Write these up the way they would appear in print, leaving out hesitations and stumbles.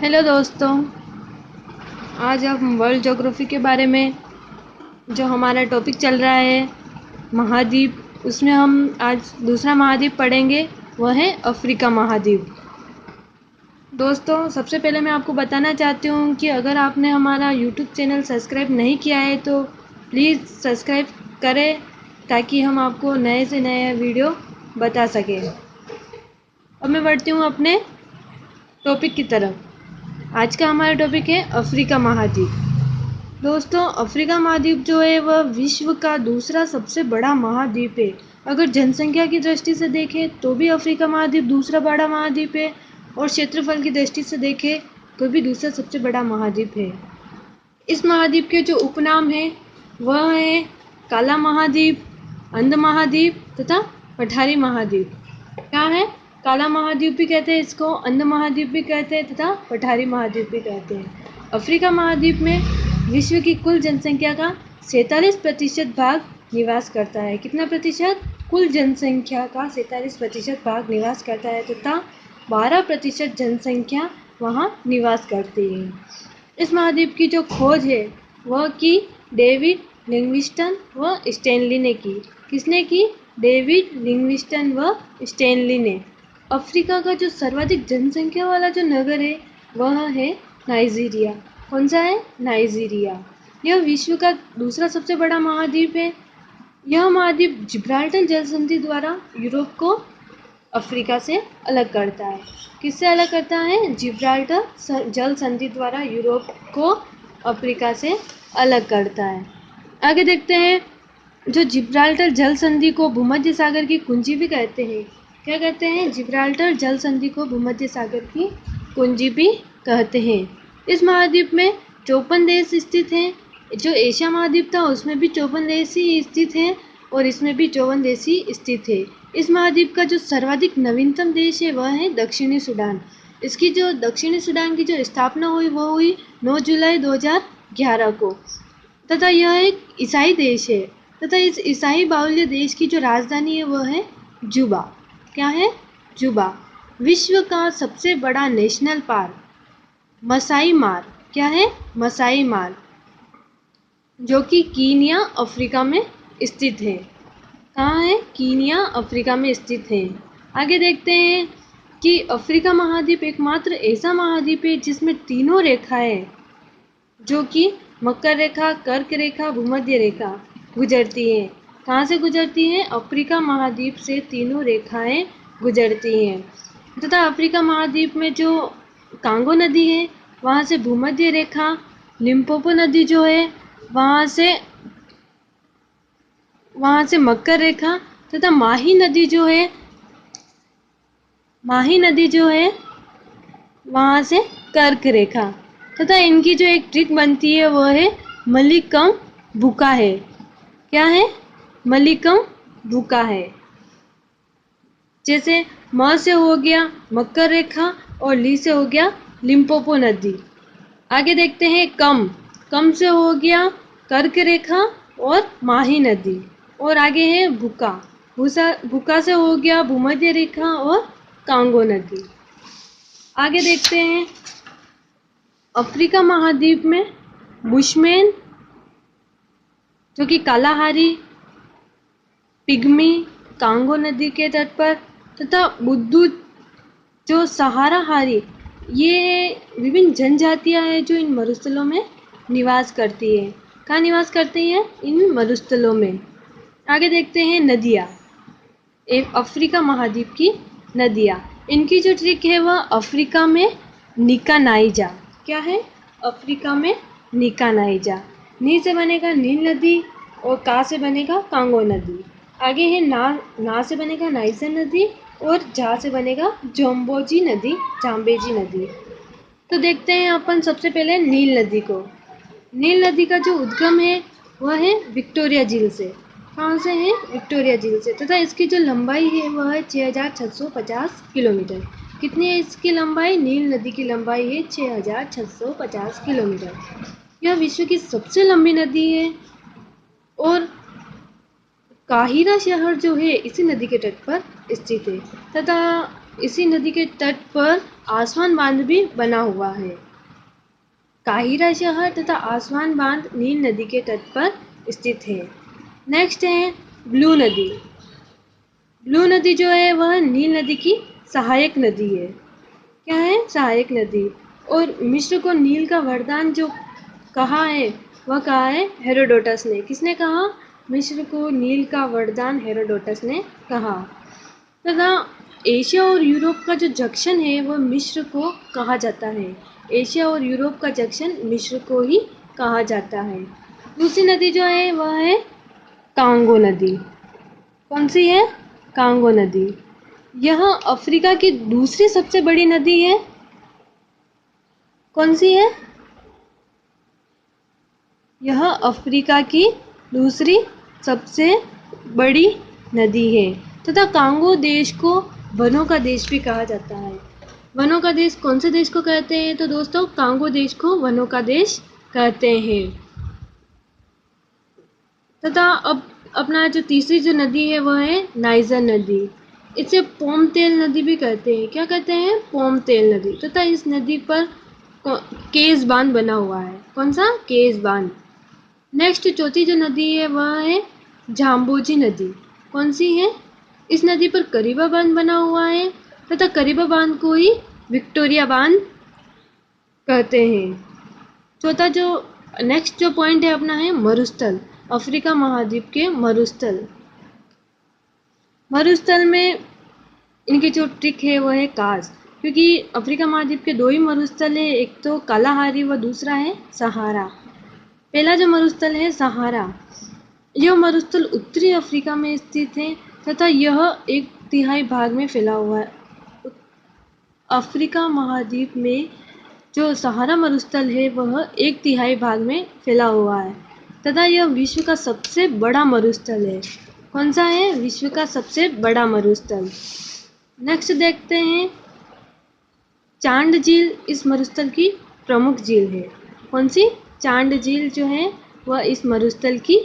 Hello दोस्तों, आज हम वर्ल्ड ज्योग्राफी के बारे में जो हमारा टॉपिक चल रहा है महाद्वीप, उसमें हम आज दूसरा महाद्वीप पढ़ेंगे। वह है अफ्रीका महाद्वीप। दोस्तों, सबसे पहले मैं आपको बताना चाहती हूँ कि अगर आपने हमारा यूट्यूब चैनल सब्सक्राइब नहीं किया है तो प्लीज़ सब्सक्राइब करें ताकि हम आपको नए से नए वीडियो बता सकें। अब मैं बढ़ती हूँ अपने टॉपिक की तरफ। आज का हमारा टॉपिक है अफ्रीका महाद्वीप। दोस्तों, अफ्रीका महाद्वीप जो है वह विश्व का दूसरा सबसे बड़ा महाद्वीप है। अगर जनसंख्या की दृष्टि से देखें तो भी अफ्रीका महाद्वीप दूसरा बड़ा महाद्वीप है, और क्षेत्रफल की दृष्टि से देखें तो भी दूसरा सबसे बड़ा महाद्वीप है। इस महाद्वीप के जो उपनाम हैं वह है काला महाद्वीप, अंध महाद्वीप तथा पठारी महाद्वीप। क्या है? काला महाद्वीप भी कहते हैं इसको, अंध महाद्वीप भी कहते हैं तथा पठारी महाद्वीप भी कहते हैं। अफ्रीका महाद्वीप में विश्व की कुल जनसंख्या का 47% भाग निवास करता है। कितना प्रतिशत? कुल जनसंख्या का 47% भाग निवास करता है तथा 12% जनसंख्या वहाँ निवास करती है। इस महाद्वीप की जो खोज है वह की डेविड लिविंगस्टन व स्टैनली ने की। किसने की? डेविड लिविंगस्टन व स्टैनली ने। अफ्रीका का जो सर्वाधिक जनसंख्या वाला जो नगर है वह है नाइजीरिया। कौन सा है? नाइजीरिया। यह विश्व का दूसरा सबसे बड़ा महाद्वीप है। यह महाद्वीप जिब्राल्टर जल संधि द्वारा यूरोप को अफ्रीका से अलग करता है। किससे अलग करता है? जिब्राल्टर जल संधि द्वारा यूरोप को अफ्रीका से अलग करता है। आगे देखते हैं, जो जिब्राल्टर जल संधि को भूमध्य सागर की कुंजी भी कहते हैं। क्या कहते हैं? जिब्राल्टर जल संधि को भूमध्य सागर की कुंजी भी कहते हैं। इस महाद्वीप में 54 देश स्थित हैं। जो एशिया महाद्वीप था उसमें भी 54 देश ही स्थित हैं और इसमें भी 54 देश ही स्थित है। इस महाद्वीप का जो सर्वाधिक नवीनतम देश है वह है दक्षिणी सूडान। इसकी जो दक्षिणी सूडान की जो स्थापना हुई वह हुई 9 जुलाई 2011 को, तथा यह एक ईसाई देश है तथा इस ईसाई बाहुल्य देश की जो राजधानी है वह है जुबा। क्या है? जुबा। विश्व का सबसे बड़ा नेशनल पार्क मसाई मार। क्या है? मसाई मार, जो कि कीनिया अफ्रीका में स्थित है। कहाँ है? कीनिया अफ्रीका में स्थित है। आगे देखते हैं कि अफ्रीका महाद्वीप एकमात्र ऐसा महाद्वीप है जिसमें तीनों रेखाएं, जो कि मकर रेखा, कर्क रेखा, भूमध्य रेखा गुजरती हैं। कहाँ से गुजरती हैं? अफ्रीका महाद्वीप से तीनों रेखाएं गुजरती हैं। तथा अफ्रीका महाद्वीप में जो कांगो नदी है वहाँ से भूमध्य रेखा, लिम्पोपो नदी जो है वहाँ से मकर रेखा, तथा माही नदी जो है वहाँ से कर्क रेखा, तथा इनकी जो एक ट्रिक बनती है वह है मलिकम बुका है। क्या है? मलिकम बुका है। जैसे म से हो गया मकर रेखा और ली से हो गया लिम्पोपो नदी। आगे देखते हैं कम से हो गया कर्क रेखा और माही नदी, और आगे है भूका से हो गया भूमध्य रेखा और कांगो नदी। आगे देखते हैं, अफ्रीका महाद्वीप में बुशमैन जो कि कालाहारी, पिग्मी कांगो नदी के तट पर, तथा बुद्धू जो सहाराहारी, ये विभिन्न जनजातियां हैं जो इन मरुस्थलों में निवास करती है। कहाँ निवास करती हैं? इन मरुस्थलों में। आगे देखते हैं नदियाँ, अफ्रीका महाद्वीप की नदियाँ। इनकी जो ट्रिक है वह अफ्रीका में निका नाइजा। क्या है? अफ्रीका में निका नाइजा। नी से बनेगा नील नदी और का से बनेगा कांगो नदी। आगे है ना से बनेगा नाइजर नदी और जा से बनेगा जाम्बेजी नदी। तो देखते हैं अपन सबसे पहले नील नदी को। नील नदी का जो उद्गम है वह है विक्टोरिया झील से। कहाँ से है? विक्टोरिया झील से। तथा इसकी जो लंबाई है वह है 6650 किलोमीटर। कितनी है इसकी लंबाई? नील नदी की लंबाई है 6650 किलोमीटर। यह विश्व की सबसे लंबी नदी है और काहिरा शहर जो है इसी नदी के तट पर स्थित है। तथा इसी नदी के तट पर आसवान बांध भी बना हुआ है। काहिरा शहर तथा आसवान बांध नील नदी के तट पर स्थित है। नेक्स्ट है ब्लू नदी। ब्लू नदी जो है वह नील नदी की सहायक नदी है। क्या है? सहायक नदी। और मिस्र को नील का वरदान जो कहा है वह कहा है हेरोडोटस ने। किसने कहा? मिस्र को नील का वरदान हेरोडोटस ने कहा। तथा एशिया और यूरोप का जो जंक्शन है वह मिस्र को कहा जाता है। एशिया और यूरोप का जंक्शन मिस्र को ही कहा जाता है। दूसरी नदी जो है वह है कांगो नदी। कौन सी है? कांगो नदी। यह अफ्रीका की दूसरी सबसे बड़ी नदी है। कौन सी है? यह अफ्रीका की दूसरी सबसे बड़ी नदी है तथा कांगो देश को वनों का देश भी कहा जाता है। वनों का देश कौन से देश को कहते हैं? तो दोस्तों कांगो देश को वनों का देश कहते हैं। तथा अब अपना जो तीसरी जो नदी है वह है नाइजर नदी। इसे पोमतेल नदी भी कहते हैं। क्या कहते हैं? पोमतेल नदी। तथा इस नदी पर केस बांध बना हुआ है। कौन सा? केस बांध। नेक्स्ट चौथी जो नदी है वह है झाम्बोजी नदी। कौन सी है? इस नदी पर करीबा बांध बना हुआ है तथा करीबा बांध को ही विक्टोरिया बांध कहते हैं। चौथा जो नेक्स्ट जो पॉइंट है अपना है मरुस्थल। अफ्रीका महाद्वीप के मरुस्थल। मरुस्थल में इनकी जो ट्रिक है वह है काज, क्योंकि अफ्रीका महाद्वीप के दो ही मरुस्थल है, एक तो कालाहारी व दूसरा है सहारा। पहला जो मरुस्थल है सहारा, यह मरुस्थल उत्तरी अफ्रीका में स्थित है तथा यह 1/3 भाग में फैला हुआ है। अफ्रीका महाद्वीप में जो सहारा मरुस्थल है वह 1/3 भाग में फैला हुआ है तथा यह विश्व का सबसे बड़ा मरुस्थल है। कौन सा है? विश्व का सबसे बड़ा मरुस्थल। नेक्स्ट देखते हैं चांद झील इस मरुस्थल की प्रमुख झील है। कौन सी? चांद झील जो है वह इस मरुस्थल की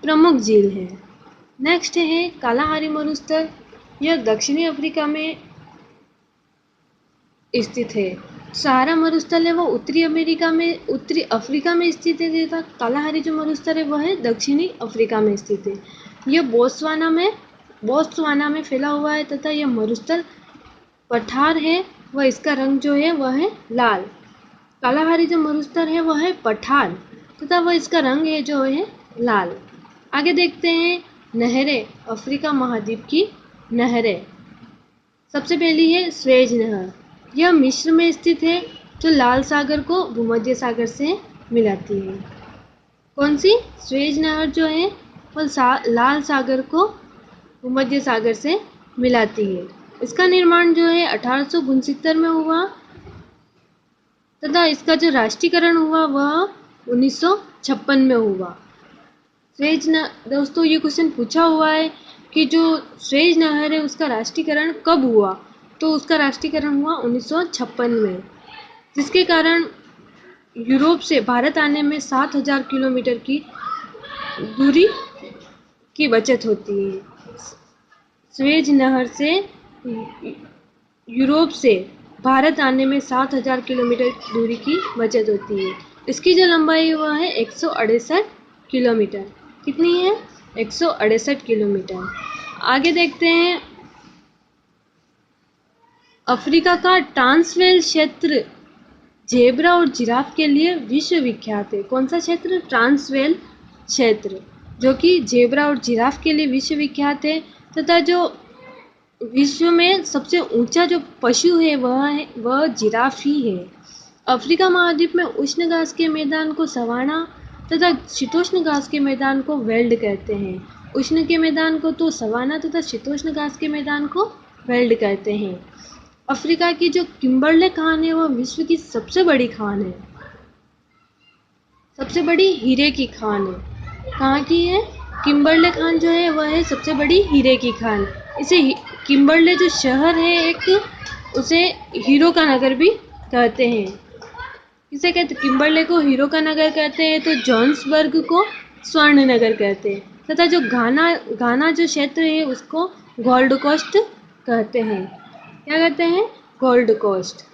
प्रमुख झील है। नेक्स्ट है कालाहारी मरुस्थल। यह दक्षिणी अफ्रीका में स्थित है। सहारा मरुस्थल है वह उत्तरी अफ्रीका में स्थित है तथा कालाहारी जो मरुस्थल है वह है दक्षिणी अफ्रीका में स्थित है। यह बोत्सवाना में फैला हुआ है तथा यह मरुस्थल पठार है वह इसका रंग जो है वह है लाल। कालाहारी जो मरुस्थल है वह है पठार तथा वह इसका रंग है जो है लाल। आगे देखते हैं नहरें। अफ्रीका महाद्वीप की नहरें। सबसे पहली है स्वेज नहर। यह मिस्र में स्थित है जो लाल सागर को भूमध्य सागर से मिलाती है। कौन सी? स्वेज नहर जो है वह लाल सागर को भूमध्य सागर से मिलाती है। इसका निर्माण जो है 1869 में हुआ तथा इसका जो राष्ट्रीयकरण हुआ वह 1956 में हुआ। दोस्तों ये क्वेश्चन पूछा हुआ है कि जो स्वेज नहर है उसका राष्ट्रीयकरण कब हुआ? तो उसका राष्ट्रीयकरण हुआ 1956 में, जिसके कारण यूरोप से भारत आने में 7000 किलोमीटर की दूरी की बचत होती है। स्वेज नहर से यूरोप से भारत आने में 7000 किलोमीटर दूरी की बचत होती है। इसकी जो लंबाई वह है 168 किलोमीटर। कितनी है? 168 किलोमीटर। आगे देखते हैं अफ्रीका का ट्रांसवेल क्षेत्र जेब्रा और जिराफ के लिए विश्व विख्यात है। कौन सा क्षेत्र? ट्रांसवेल क्षेत्र, जो कि जेब्रा और जिराफ के लिए विश्व विख्यात है तथा जो विश्व में सबसे ऊंचा जो पशु है वह जिराफ ही है। अफ्रीका महाद्वीप में उष्ण घास के मैदान को सवाना तथा शीतोष्ण घास के मैदान को वेल्ड कहते हैं। उष्ण के मैदान को तो सवाना तथा शीतोष्ण घास के मैदान को वेल्ड कहते हैं। अफ्रीका की जो किम्बरले खान है वह विश्व की सबसे बड़ी खान है, सबसे बड़ी हीरे की खान है। कहाँ की है? किम्बरले खान जो है वह है सबसे बड़ी हीरे की खान। इसे किम्बरले जो शहर है एक, उसे हीरो का नगर भी कहते हैं। इसे कहते किम्बरले को हीरो का नगर कहते हैं तो जोहान्सबर्ग को स्वर्ण नगर कहते हैं तथा जो घाना जो क्षेत्र है उसको गोल्ड कोस्ट कहते हैं। क्या करते हैं? Gold coast.